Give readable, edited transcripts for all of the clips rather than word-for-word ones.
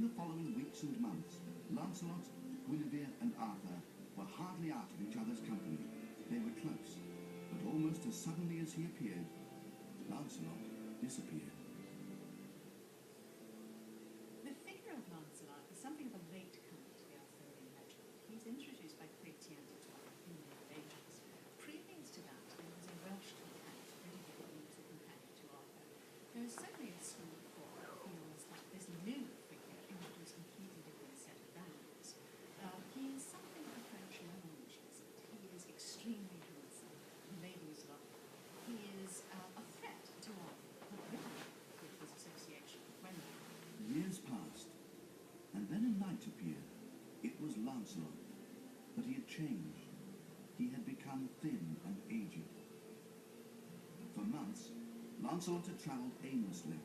the following weeks and months, Lancelot, Guinevere and Arthur were hardly out of each other's company. They were close, but almost as suddenly as he appeared, Lancelot disappeared. The figure of Lancelot is something of a late comer to the Arthurian legend. He's introduced by Chrétien de Troyes in the Middle Ages. Previous to that, there was a Welsh companion, Guinevere, who was a companion to Arthur. There is certainly a school of thought that feels that this new figure introduced a completely different set of values. He is something that the French lounge isn't. He is extremely handsome, and ladies love him. He is a threat to Arthur, but really with his association with Guinevere. Years passed, and then a knight appeared. It was Lancelot, but he had changed. He had become thin and aged. For months, Lancelot had travelled aimlessly.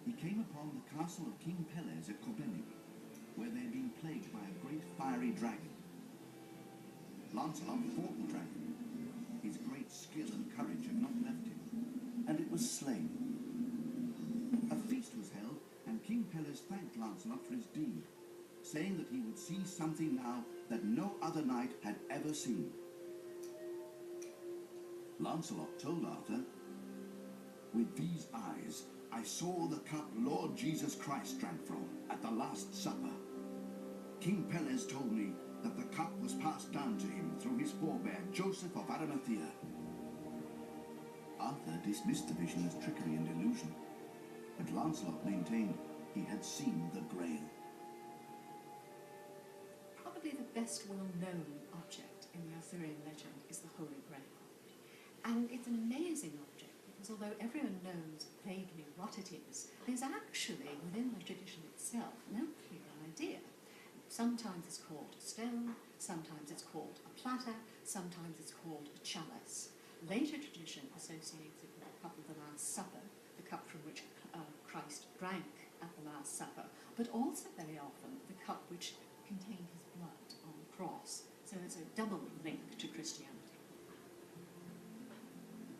He came upon the castle of King Pelles at Corbenic, where they had been plagued by a great fiery dragon. Lancelot fought the dragon. His great skill and courage had not left him, and it was slain. A feast was held, and King Pelles thanked Lancelot for his deed, saying that he would see something now that no other knight had ever seen. Lancelot told Arthur, "With these eyes I saw the cup Lord Jesus Christ drank from at the Last Supper. King Pelles told me that the cup was passed down to him through his forebear, Joseph of Arimathea." Arthur dismissed the vision as trickery and illusion, but Lancelot maintained he had seen the Grail. Probably the best well-known object in the Arthurian legend is the Holy Grail. And it's an amazing object because although everyone knows vaguely what it is, there's actually, within the tradition itself, no clear idea. Sometimes it's called a stone, sometimes it's called a platter, sometimes it's called a chalice. Later tradition associates it with the cup of the Last Supper, the cup from which Christ drank at the Last Supper, but also very often the cup which contained his blood on the cross. So it's a double link to Christianity.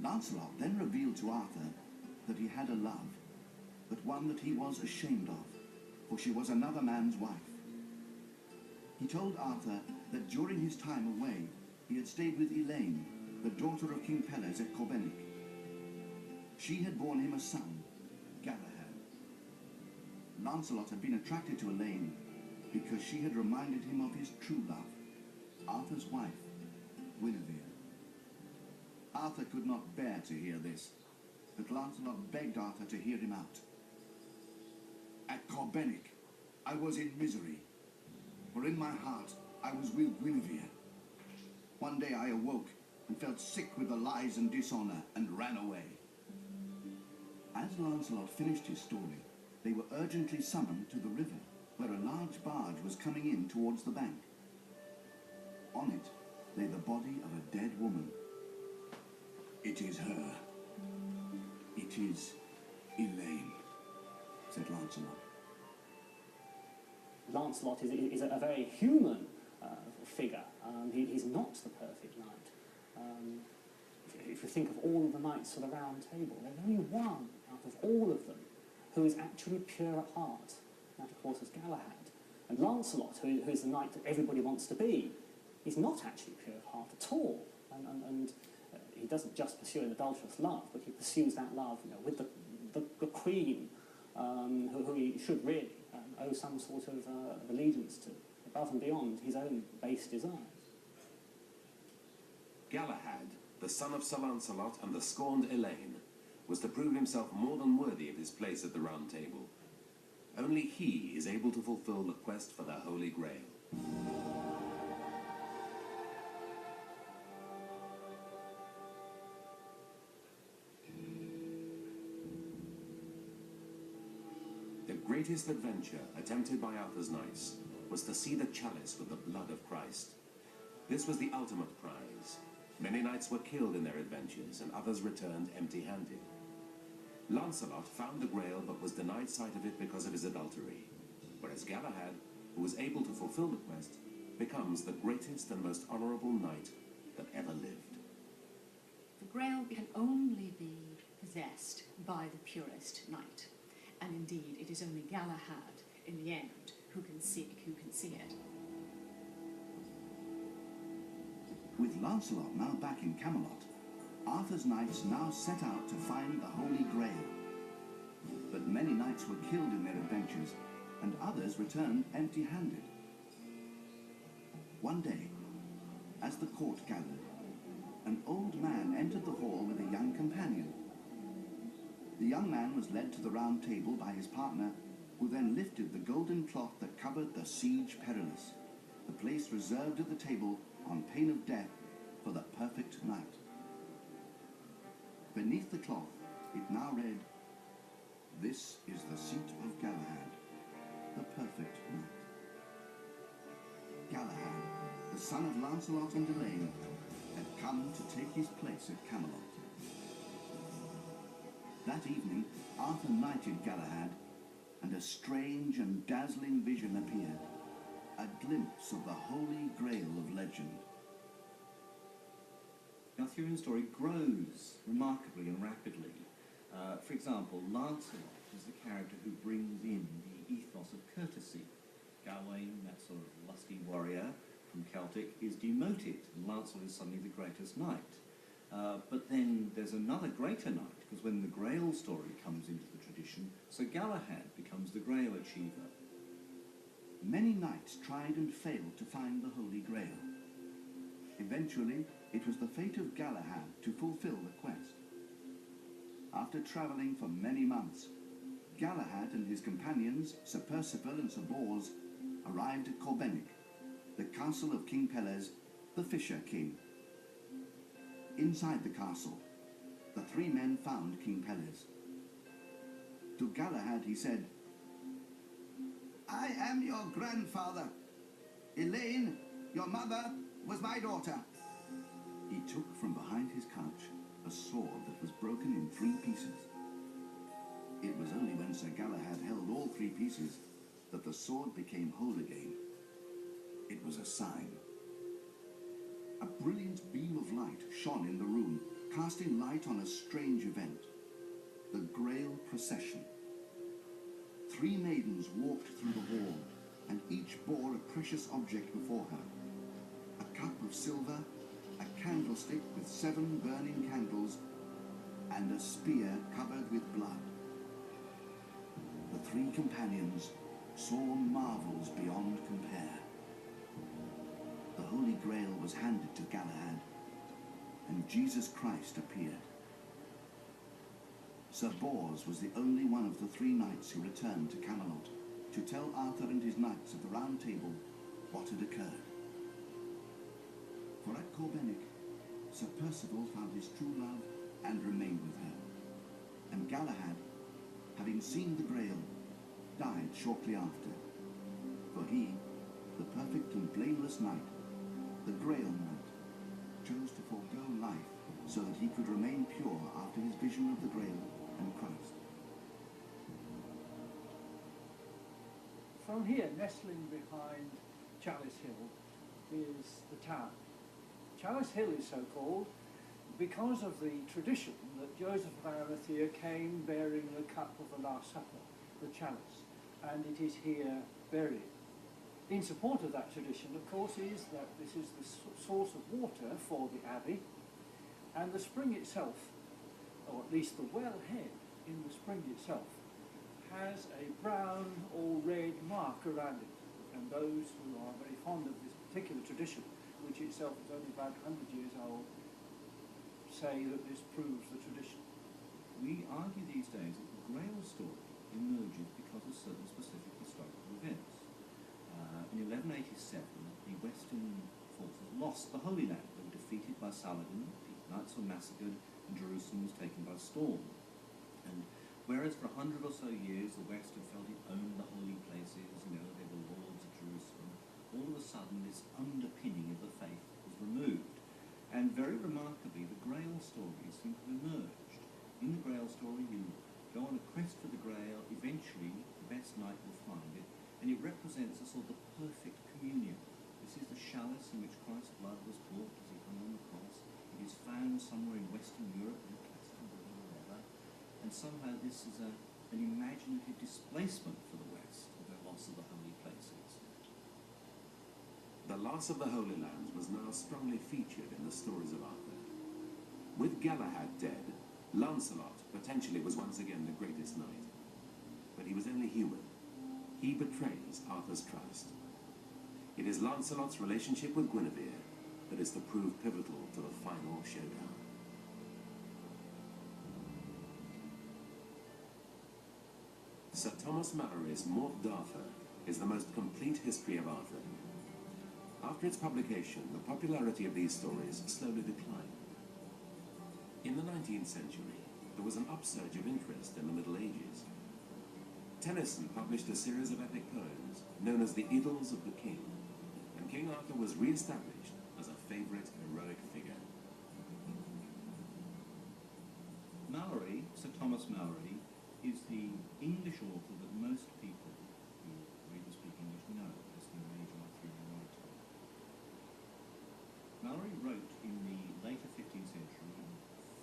Lancelot then revealed to Arthur that he had a love, but one that he was ashamed of, for she was another man's wife. He told Arthur that during his time away, he had stayed with Elaine, the daughter of King Pelles at Corbenic. She had borne him a son, Galahad. Lancelot had been attracted to Elaine because she had reminded him of his true love, Arthur's wife, Guinevere. Arthur could not bear to hear this, but Lancelot begged Arthur to hear him out. "At Corbenic, I was in misery, for in my heart I was with Guinevere. One day I awoke and felt sick with the lies and dishonour and ran away." As Lancelot finished his story, they were urgently summoned to the river, where a large barge was coming in towards the bank. On it lay the body of a dead woman. "It is her. It is Elaine," said Lancelot. Lancelot is a very human figure. He's not the perfect knight. If you think of all of the knights of the Round Table, there's only one out of all of them who is actually pure at heart. That, of course, is Galahad. And Lancelot, who is the knight that everybody wants to be, is not actually pure at heart at all. And he doesn't just pursue an adulterous love, but he pursues that love, with the queen, who he should really owe some sort of allegiance to, above and beyond his own base desires. Galahad, the son of Sir Lancelot and the scorned Elaine, was to prove himself more than worthy of his place at the Round Table. Only he is able to fulfill the quest for the Holy Grail. The greatest adventure attempted by Arthur's knights was to see the chalice with the blood of Christ. This was the ultimate prize. Many knights were killed in their adventures, and others returned empty-handed. Lancelot found the Grail but was denied sight of it because of his adultery, whereas Galahad, who was able to fulfill the quest, becomes the greatest and most honourable knight that ever lived. The Grail can only be possessed by the purest knight, and indeed it is only Galahad in the end, who can see it. With Lancelot now back in Camelot, Arthur's knights now set out to find the Holy Grail. But many knights were killed in their adventures, and others returned empty-handed. One day, as the court gathered, an old man entered the hall with a young companion. The young man was led to the round table by his partner, who then lifted the golden cloth that covered the Siege Perilous, the place reserved at the table on pain of death for the perfect knight. Beneath the cloth, it now read, "This is the seat of Galahad, the perfect knight." Galahad, the son of Lancelot and Elaine, had come to take his place at Camelot. That evening, Arthur knighted Galahad, and a strange and dazzling vision appeared, a glimpse of the Holy Grail of legend. The Arthurian story grows remarkably and rapidly. For example, Lancelot is the character who brings in the ethos of courtesy. Gawain, that sort of lusty warrior from Celtic, is demoted, and Lancelot is suddenly the greatest knight. But then there's another greater knight, because when the Grail story comes into the tradition, Sir Galahad becomes the Grail achiever. Many knights tried and failed to find the Holy Grail. Eventually, it was the fate of Galahad to fulfill the quest. After travelling for many months, Galahad and his companions, Sir Percival and Sir Bors, arrived at Corbenic, the castle of King Pelles, the Fisher King. Inside the castle, the three men found King Pelles. To Galahad he said, "I am your grandfather. Elaine, your mother, was my daughter." He took from behind his couch a sword that was broken in 3 pieces. It was only when Sir Galahad held all 3 pieces that the sword became whole again. It was a sign. A brilliant beam of light shone in the room, casting light on a strange event, the Grail procession. 3 maidens walked through the hall, and each bore a precious object before her. A cup of silver, a candlestick with 7 burning candles, and a spear covered with blood. The 3 companions saw marvels beyond compare. The Holy Grail was handed to Galahad, and Jesus Christ appeared. Sir Bors was the only one of the 3 knights who returned to Camelot to tell Arthur and his knights of the Round Table what had occurred. For at Corbenic, Sir Percival found his true love and remained with her, and Galahad, having seen the Grail, died shortly after. For he, the perfect and blameless knight, the Grail Knight, chose to forego life so that he could remain pure after his vision of the Grail and Christ. From here, nestling behind Chalice Hill, is the town. Chalice Hill is so called because of the tradition that Joseph of Arimathea came bearing the cup of the Last Supper, the chalice, and it is here buried. In support of that tradition, of course, is that this is the source of water for the abbey, and the spring itself, or at least the wellhead in the spring itself, has a brown or red mark around it. And those who are very fond of this particular tradition, which itself is only about 100 years old, say that this proves the tradition. We argue these days that the Grail story emerges because of certain specific historical events. In 1187, the Western forces lost the Holy Land. They were defeated by Saladin, the knights were massacred, and Jerusalem was taken by storm. And whereas for 100 or so years the West had felt it owned the holy places, they were lords of Jerusalem, all of a sudden this underpinning of the faith was removed. And very remarkably, the Grail story seemed to have emerged. In the Grail story, you go on a quest for the Grail, eventually the best knight will find it, and it represents a sort of perfect communion. This is the chalice in which Christ's blood was bought as he hung on the cross. It is found somewhere in Western Europe, in Glastonbury or wherever, and somehow this is an imaginative displacement for the West of their loss loss of the Holy Lands was now strongly featured in the stories of Arthur. With Galahad dead, Lancelot potentially was once again the greatest knight. But he was only human. He betrays Arthur's trust. It is Lancelot's relationship with Guinevere that is to prove pivotal to the final showdown. Sir Thomas Malory's Morte d'Arthur is the most complete history of Arthur. After its publication, the popularity of these stories slowly declined. In the 19th century, there was an upsurge of interest in the Middle Ages. Tennyson published a series of epic poems known as the Idylls of the King, and King Arthur was re-established as a favourite heroic figure. Malory, Sir Thomas Malory, is the English author that most people who read and speak English know as the major Arthurian writer. Malory wrote in the later 15th century.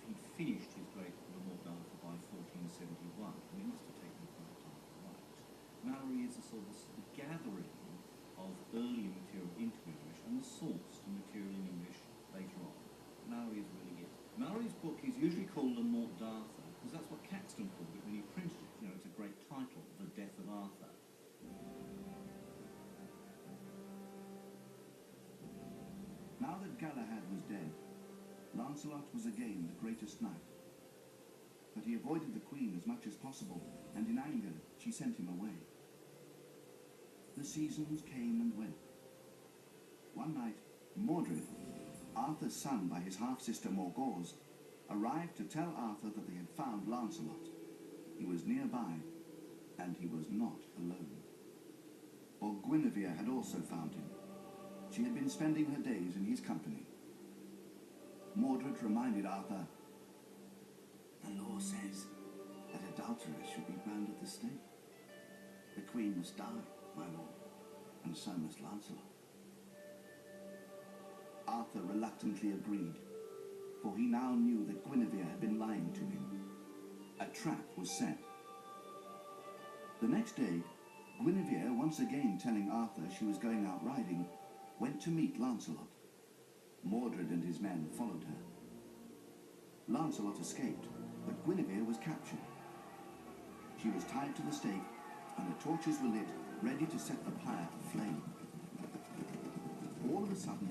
He finished his great Le Morte d'Arthur by 1471, and it must have taken quite a time to write. Malory is a sort of gathering of earlier material into English and the source to material in English later on. Malory is really it. Malory's book is usually called Le Morte d'Arthur, because that's what Caxton called it when he printed it. You know, it's a great title, The Death of Arthur. Now that Galahad was dead, Lancelot was again the greatest knight. But he avoided the queen as much as possible, and in anger she sent him away. The seasons came and went. One night, Mordred, Arthur's son by his half-sister Morgause, arrived to tell Arthur that they had found Lancelot. He was nearby, and he was not alone. For Guinevere had also found him. She had been spending her days in his company. Mordred reminded Arthur, "The law says that adulterers should be burned at the stake. The queen must die, my lord, and so must Lancelot." Arthur reluctantly agreed, for he now knew that Guinevere had been lying to him. A trap was set. The next day, Guinevere, once again telling Arthur she was going out riding, went to meet Lancelot. Mordred and his men followed her. Lancelot escaped, but Guinevere was captured. She was tied to the stake, and the torches were lit, ready to set the pyre aflame. All of a sudden,